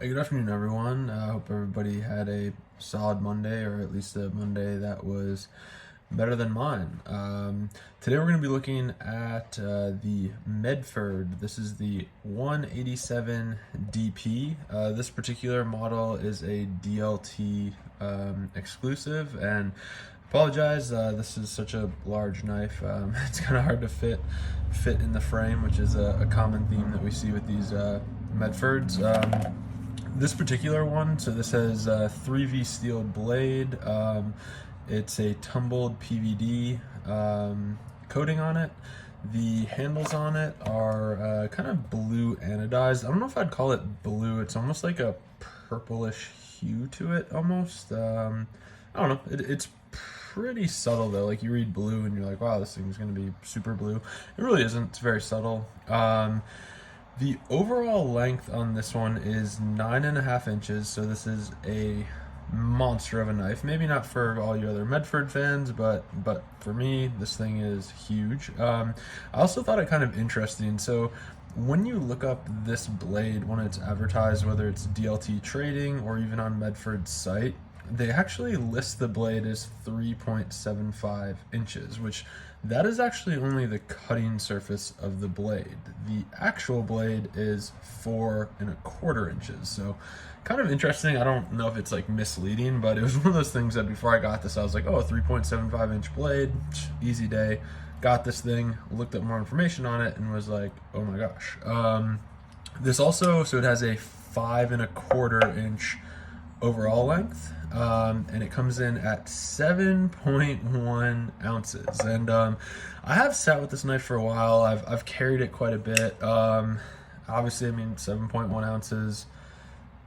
Hey, good afternoon, everyone. I hope everybody had a solid Monday, or at least a Monday that was better than mine. Today, we're going to be looking at the Medford. This is the 187 DP. This particular model is a DLT exclusive, and apologize. This is such a large knife. It's kind of hard to fit in the frame, which is a common theme that we see with these Medfords. This particular one, so this has a 3V steel blade. It's a tumbled PVD coating on it. The handles on it are kind of blue anodized. I don't know if I'd call it blue. It's almost like a purplish hue to it, almost. I don't know. It's pretty subtle though. Like you read blue and you're like, wow, this thing's gonna be super blue. It really isn't. It's very subtle. The overall length on this one is 9.5 inches, so this is a monster of a knife. Maybe not for all you other Medford fans, but for me, this thing is huge. I also thought it kind of interesting. So when you look up this blade, when it's advertised, whether it's DLT Trading or even on Medford's site, they actually list the blade as 3.75 inches, which that is actually only the cutting surface of the blade. The actual blade is 4.25 inches. So kind of interesting. I don't know if it's like misleading, but it was one of those things that before I got this, I was like, oh, 3.75 inch blade, easy day. Got this thing, looked up more information on it, and was like, oh my gosh. This also, so it has a 5.25 inch overall length, and it comes in at 7.1 ounces. And I have sat with this knife for a while. I've carried it quite a bit. Obviously, I mean, 7.1 ounces.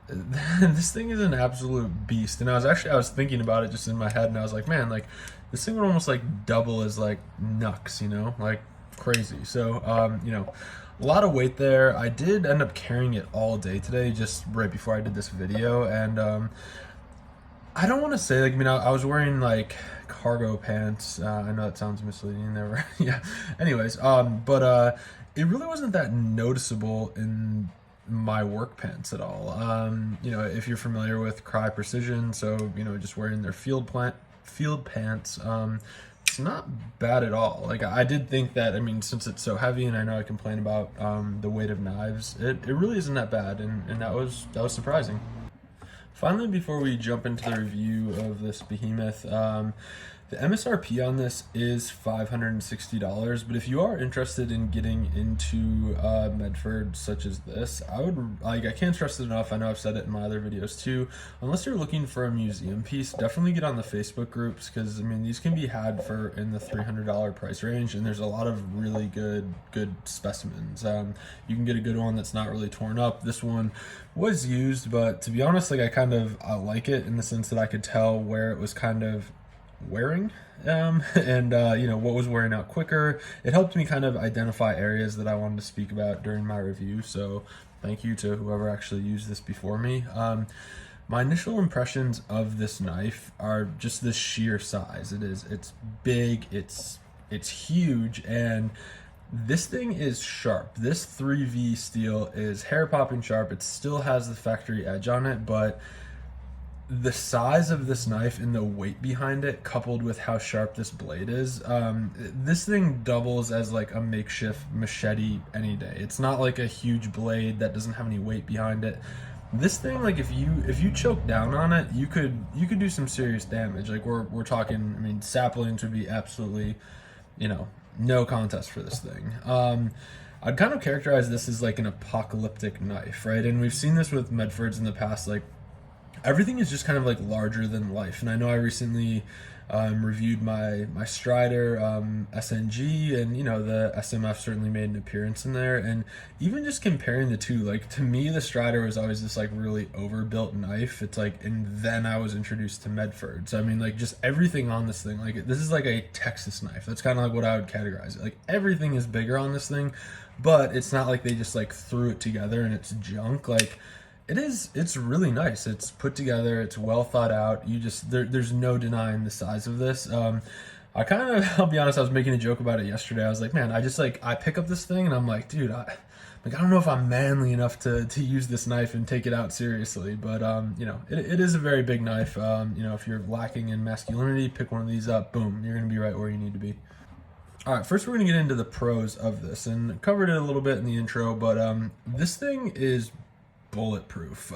This thing is an absolute beast. And I was thinking about it just in my head, and I was like, man, like this thing would almost like double as like Nux, like crazy. So, a lot of weight there. I did end up carrying it all day today, just right before I did this video, and I don't want to say like, I was wearing like cargo pants. I know that sounds misleading. They were, yeah. Anyways, but it really wasn't that noticeable in my work pants at all. If you're familiar with Cry Precision, so just wearing their field pants. It's not bad at all. Like I did think that, since it's so heavy, and I know I complain about the weight of knives, it really isn't that bad, and that was surprising. Finally, before we jump into the review of this behemoth, the MSRP on this is $560, but if you are interested in getting into Medford such as this, I can't stress it enough. I know I've said it in my other videos too. Unless you're looking for a museum piece, definitely get on the Facebook groups, because these can be had for in the $300 price range, and there's a lot of really good specimens. You can get a good one that's not really torn up. This one was used, but to be honest, like I like it in the sense that I could tell where it was kind of wearing, and what was wearing out quicker. It helped me kind of identify areas that I wanted to speak about during my review, so thank you to whoever actually used this before me. My initial impressions of this knife are just the sheer size. It's big, it's huge, and this thing is sharp. This 3V steel is hair popping sharp. It still has the factory edge on it, but the size of this knife and the weight behind it, coupled with how sharp this blade is, this thing doubles as like a makeshift machete any day. It's not like a huge blade that doesn't have any weight behind it. This thing, like if you choke down on it, you could do some serious damage. Like we're talking, saplings would be absolutely, no contest for this thing. I'd kind of characterize this as like an apocalyptic knife, right? And we've seen this with Medfords in the past. Like everything is just kind of like larger than life. And I know I recently reviewed my Strider SNG, and the SMF certainly made an appearance in there. And even just comparing the two, like to me the Strider was always this like really overbuilt knife. It's like, and then I was introduced to Medford, so like just everything on this thing, like this is like a Texas knife. That's kind of like what I would categorize it. Like everything is bigger on this thing, but it's not like they just like threw it together and it's junk. Like it's really nice. It's put together. It's well thought out. There's no denying the size of this. I'll be honest, I was making a joke about it yesterday. I was like, man, I pick up this thing and I'm like, dude, like, I don't know if I'm manly enough to use this knife and take it out seriously, but you know, it is a very big knife. You know, if you're lacking in masculinity, pick one of these up, boom, you're gonna be right where you need to be. All right, first we're gonna get into the pros of this, and covered it a little bit in the intro, but this thing is bulletproof.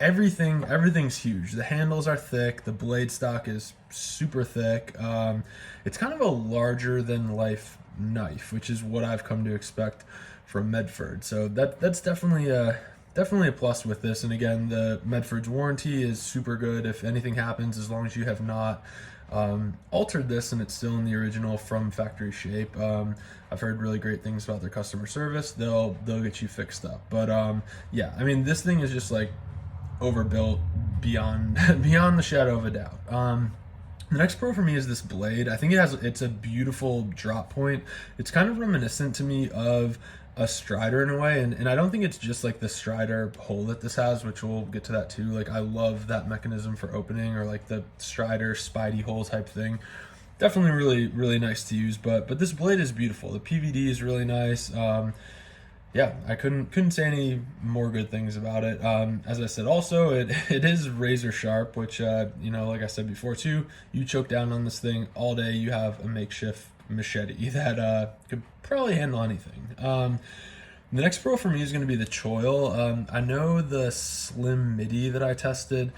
Everything's huge. The handles are thick. The blade stock is super thick. It's kind of a larger than life knife, which is what I've come to expect from Medford. So that's definitely a plus with this. And again, the Medford's warranty is super good. If anything happens, as long as you have not altered this and it's still in the original from factory shape. I've heard really great things about their customer service. They'll get you fixed up. But yeah, I mean, this thing is just like overbuilt beyond beyond the shadow of a doubt. The next pro for me is this blade. I think it's a beautiful drop point. It's kind of reminiscent to me of a Strider in a way, and I don't think it's just like the Strider hole that this has, which we'll get to that too. Like, I love that mechanism for opening, or like the Strider Spidey hole type thing. Definitely really nice to use, but this blade is beautiful. The PVD is really nice. Yeah, I couldn't say any more good things about it. As I said, also it is razor sharp, which you know, like I said before too, you choke down on this thing all day, you have a makeshift machete that could probably handle anything. The next pro for me is going to be the choil. I know the slim midi that I tested,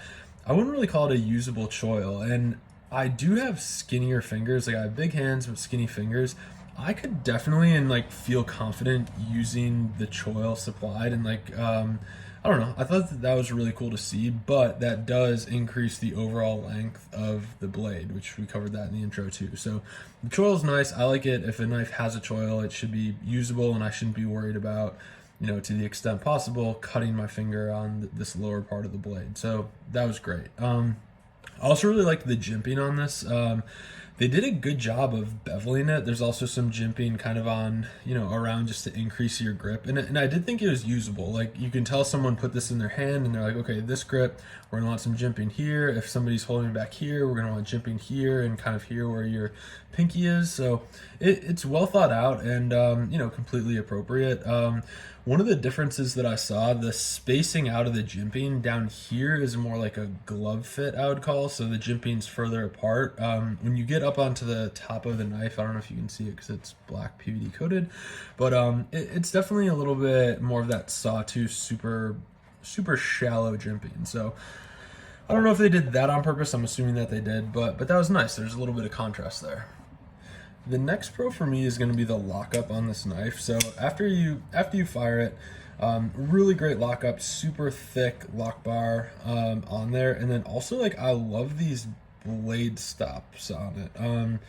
I wouldn't really call it a usable choil, and I do have skinnier fingers. Like, I have big hands with skinny fingers. I could definitely and like feel confident using the choil supplied, and like I don't know, I thought that was really cool to see, but that does increase the overall length of the blade, which we covered that in the intro too. So the choil is nice. I like it. If a knife has a choil, it should be usable, and I shouldn't be worried about, you know, to the extent possible, cutting my finger on this lower part of the blade. So that was great. I also really liked the jimping on this. They did a good job of beveling it. There's also some jimping kind of on, you know, around, just to increase your grip. And I did think it was usable. Like, you can tell someone put this in their hand and they're like, okay, this grip, we're gonna want some jimping here. If somebody's holding back here, we're gonna want jimping here and kind of here where your pinky is. So it's well thought out and, you know, completely appropriate. One of the differences that I saw, the spacing out of the jimping down here is more like a glove fit, I would call. So the jimping's further apart. When you get up onto the top of the knife, I don't know if you can see it because it's black PVD coated, but it's definitely a little bit more of that sawtooth, super shallow jimping. So I don't know if they did that on purpose. I'm assuming that they did, but that was nice. There's a little bit of contrast there. The next pro for me is going to be the lockup on this knife. So after you fire it, really great lockup, super thick lock bar on there, and then also, like, I love these blade stops on it.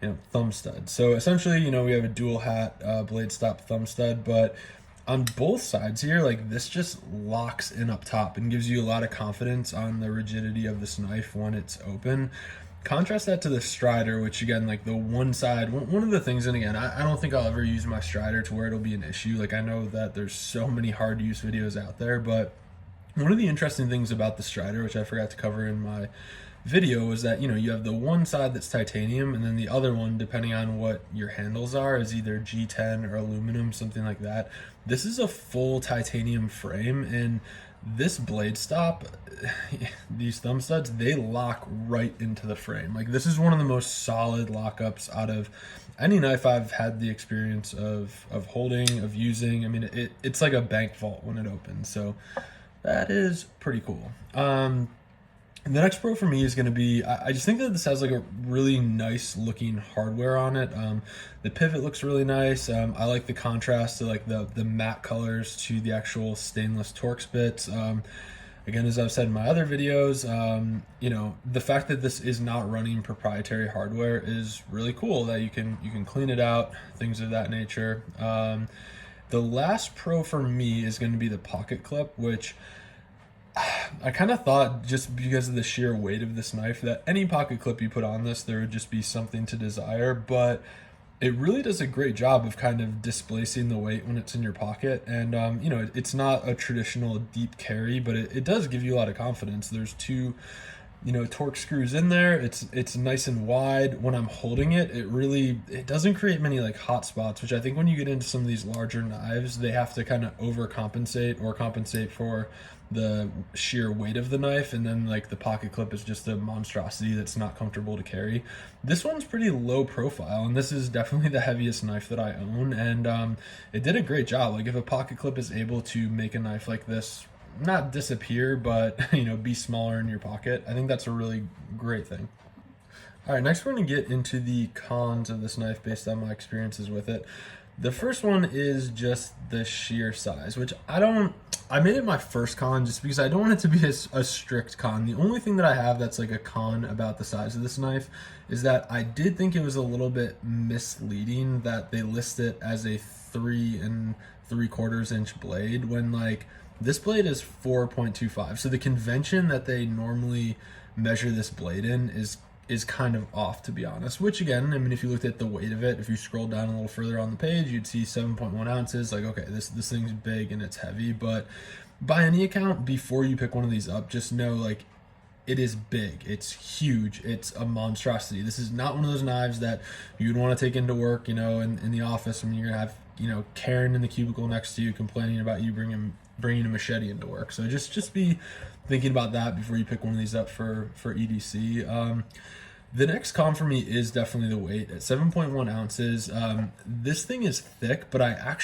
You know, thumb stud. So essentially, you know, we have a dual hat blade stop thumb stud, but on both sides here, like, this just locks in up top and gives you a lot of confidence on the rigidity of this knife when it's open. Contrast that to the Strider, which, again, like, the one side, one of the things, and again, I don't think I'll ever use my Strider to where it'll be an issue. Like, I know that there's so many hard to use videos out there, but one of the interesting things about the Strider, which I forgot to cover in my video, was that, you know, you have the one side that's titanium, and then the other one, depending on what your handles are, is either G10 or aluminum, something like that. This is a full titanium frame, and this blade stop, these thumb studs, they lock right into the frame. Like, this is one of the most solid lockups out of any knife I've had the experience of holding, of using. I mean, it's like a bank vault when it opens, so that is pretty cool. The next pro for me is going to be, I just think that this has like a really nice looking hardware on it. The pivot looks really nice. I like the contrast to like the matte colors to the actual stainless Torx bits. Again, as I've said in my other videos, you know, the fact that this is not running proprietary hardware is really cool, that you can clean it out, things of that nature. The last pro for me is going to be the pocket clip, which I kind of thought, just because of the sheer weight of this knife, that any pocket clip you put on this, there would just be something to desire, but it really does a great job of kind of displacing the weight when it's in your pocket. And you know, it's not a traditional deep carry, but it does give you a lot of confidence. There's two torque screws in there. It's nice and wide. When I'm holding it, it doesn't create many like hot spots, which I think when you get into some of these larger knives, they have to kind of overcompensate or compensate for the sheer weight of the knife, and then like the pocket clip is just a monstrosity that's not comfortable to carry. This one's pretty low profile, and this is definitely the heaviest knife that I own, and it did a great job. Like if a pocket clip is able to make a knife like this not disappear, but be smaller in your pocket, I think that's a really great thing. All right, next we're going to get into the cons of this knife based on my experiences with it. The first one is just the sheer size, which I made it my first con just because I don't want it to be a strict con. The only thing that I have that's like a con about the size of this knife is that I did think it was a little bit misleading that they list it as a 3 3/4 inch blade when like this blade is 4.25. So the convention that they normally measure this blade in is kind of off, to be honest. Which again, I mean, if you looked at the weight of it, if you scroll down a little further on the page, you'd see 7.1 ounces. Like, okay, this thing's big and it's heavy. But by any account, before you pick one of these up, just know like it is big, it's huge, it's a monstrosity. This is not one of those knives that you'd want to take into work, in the office. I mean, you're gonna have Karen in the cubicle next to you complaining about you bringing a machete into work. So just be thinking about that before you pick one of these up for EDC. The next con for me is definitely the weight at 7.1 ounces. This thing is thick, but I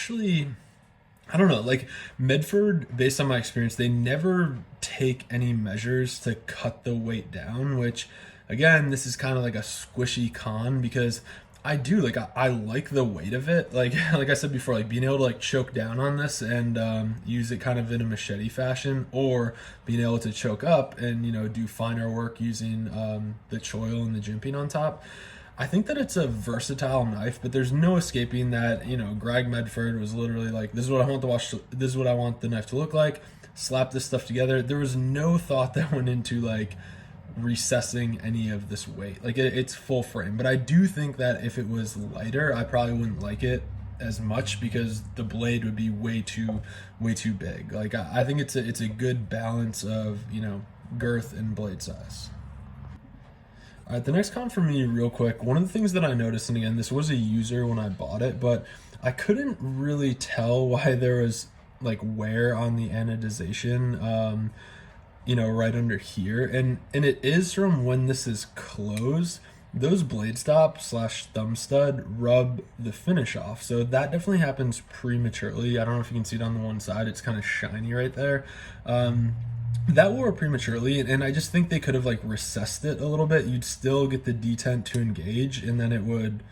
don't know, like Medford, based on my experience, they never take any measures to cut the weight down, which again, this is kind of like a squishy con because I like the weight of it. Like I said before, like being able to like choke down on this and use it kind of in a machete fashion, or being able to choke up and do finer work using the choil and the jimping on top. I think that it's a versatile knife, but there's no escaping that Greg Medford was literally like, this is what I want this is what I want the knife to look like. Slap this stuff together. There was no thought that went into like recessing any of this weight. Like it's full frame, but I do think that if it was lighter, I probably wouldn't like it as much because the blade would be way too big. Like I think it's a good balance of girth and blade size. All right, the next con for me, real quick, one of the things that I noticed, and again, this was a user when I bought it, but I couldn't really tell why there was like wear on the anodization, right under here, and it is from when this is closed. Those blade stop / thumb stud rub the finish off, so that definitely happens prematurely. I don't know if you can see it on the one side; it's kind of shiny right there. That wore prematurely, and I just think they could have like recessed it a little bit. You'd still get the detent to engage, and then it would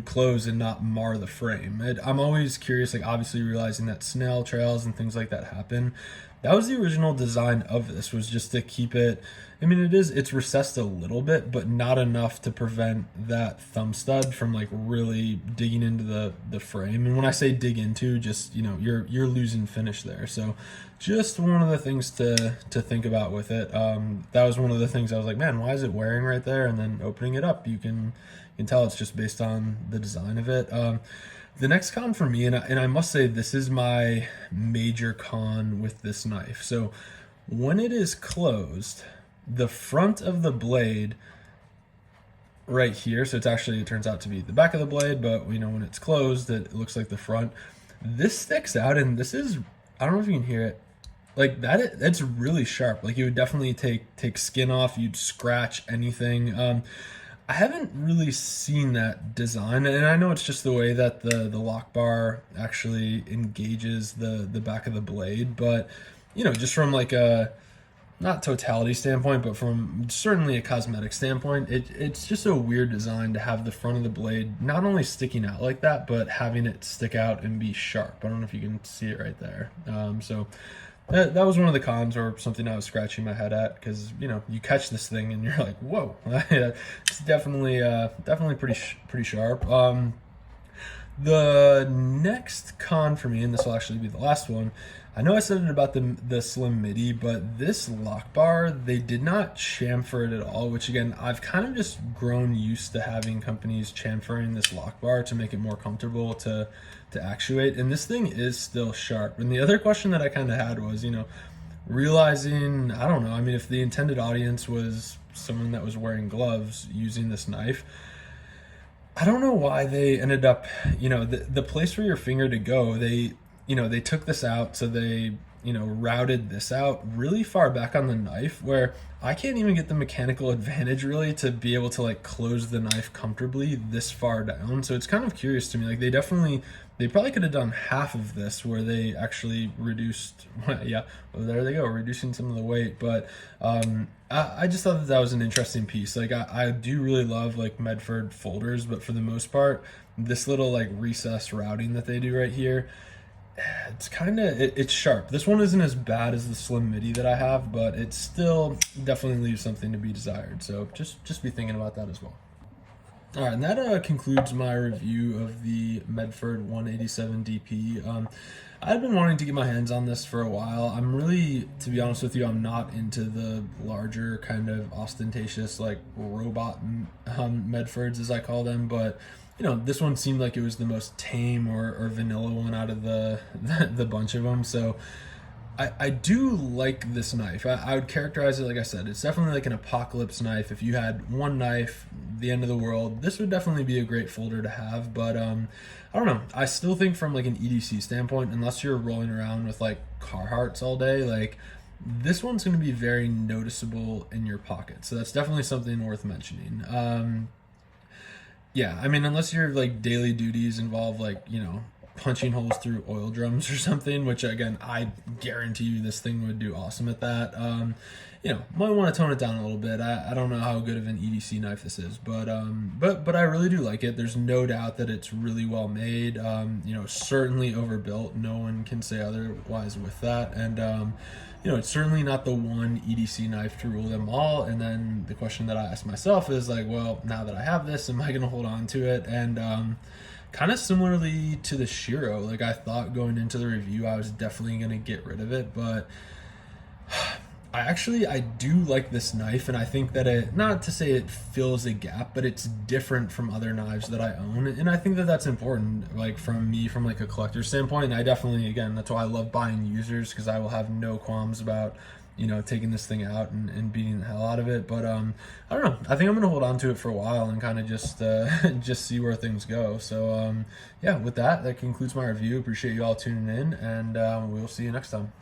close and not mar the frame. I'm always curious, like obviously realizing that snail trails and things like that happen. That was the original design of this, was just to keep it. I mean, it's recessed a little bit, but not enough to prevent that thumb stud from like really digging into the frame. And when I say dig into, just you're losing finish there. So just one of the things to think about with it. That was one of the things I was like, man, why is it wearing right there? And then opening it up, you can tell it's just based on the design of it. The next con for me, and I must say this is my major con with this knife. So when it is closed, the front of the blade right here, so it turns out to be the back of the blade, but when it's closed, it looks like the front. This sticks out, and this is, I don't know if you can hear it, like that. It's really sharp. Like you would definitely take skin off. You'd scratch anything. I haven't really seen that design, and I know it's just the way that the lock bar actually engages the back of the blade, but just from like a not totality standpoint, but from certainly a cosmetic standpoint, it's just a weird design to have the front of the blade not only sticking out like that, but having it stick out and be sharp. I don't know if you can see it right there. So that was one of the cons, or something I was scratching my head at, because you catch this thing and you're like, whoa. It's definitely pretty sharp. The next con for me, and this will actually be the last one, I know I said it about the slim midi, but this lock bar, they did not chamfer it at all, which again, I've kind of just grown used to having companies chamfering this lock bar to make it more comfortable to actuate, and this thing is still sharp. And the other question that I kind of had was, realizing, I don't know, I mean, if the intended audience was someone that was wearing gloves using this knife, I don't know why they ended up, the place for your finger to go, they took this out, so they, routed this out really far back on the knife where I can't even get the mechanical advantage really to be able to like close the knife comfortably this far down. So it's kind of curious to me. Like they probably could have done half of this where they actually reduced, yeah, well, there they go, reducing some of the weight. But I just thought that was an interesting piece. Like I do really love like Medford folders, but for the most part, this little like recess routing that they do right here, it's kind of it's sharp. This one isn't as bad as the slim midi that I have, but it still definitely leaves something to be desired. So just be thinking about that as well. All right, and that concludes my review of the Medford 187 DP. I've been wanting to get my hands on this for a while. I'm really, to be honest with you, I'm not into the larger kind of ostentatious like robot Medfords as I call them, but this one seemed like it was the most tame or vanilla one out of the bunch of them. So I do like this knife. I would characterize it, like I said, it's definitely like an apocalypse knife. If you had one knife, the end of the world, this would definitely be a great folder to have. But I don't know. I still think from like an EDC standpoint, unless you're rolling around with like Carhartts all day, like this one's going to be very noticeable in your pocket. So that's definitely something worth mentioning. Yeah, I mean, unless your like daily duties involve like, punching holes through oil drums or something, which again, I guarantee you this thing would do awesome at that. Might want to tone it down a little bit. I don't know how good of an EDC knife this is, but I really do like it. There's no doubt that it's really well made. Certainly overbuilt. No one can say otherwise with that. And it's certainly not the one EDC knife to rule them all. And then the question that I ask myself is like, well, now that I have this, am I going to hold on to it? And kind of similarly to the Shiro, like I thought going into the review I was definitely going to get rid of it, but I do like this knife, and I think that it, not to say it fills a gap, but it's different from other knives that I own, and I think that that's important, like from like a collector standpoint. I definitely, again, that's why I love buying users, because I will have no qualms about taking this thing out and beating the hell out of it. But I don't know, I think I'm gonna hold on to it for a while and kind of just just see where things go. So yeah, with that concludes my review. Appreciate you all tuning in, and we'll see you next time.